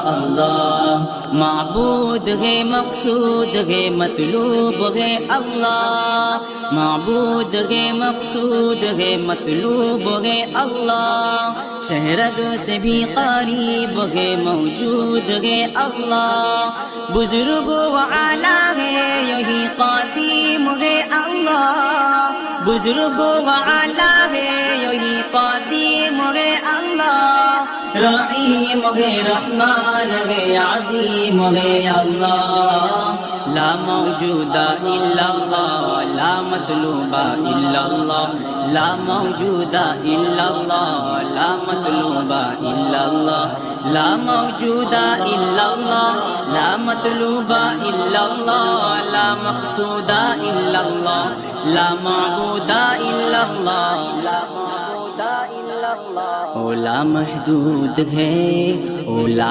اللہ معبود ہے مقصود ہے مطلوب ہے اللہ معبود ہے مقصود ہے مطلوب ہے اللہ شہرگ سے بھی قریب ہے موجود ہے اللہ بزرگ و اعلیٰ ہے یہی قدیم ہے اللہ بزرگ و اعلیٰ ہے یہی قدیم ہے اللہ رحیم ہے رحمان ہے عظیم ہے اللہ لا موجود الا اللہ لا مطلوب الا اللہ لا موجود الا اللہ لا مطلوب الا اللہ لا موجود الا اللہ لا مطلوب الا اللہ لا مقصود الا اللہ لا معبود الا اللہ لا معبود الا اللہ او لا محدود ہے او لا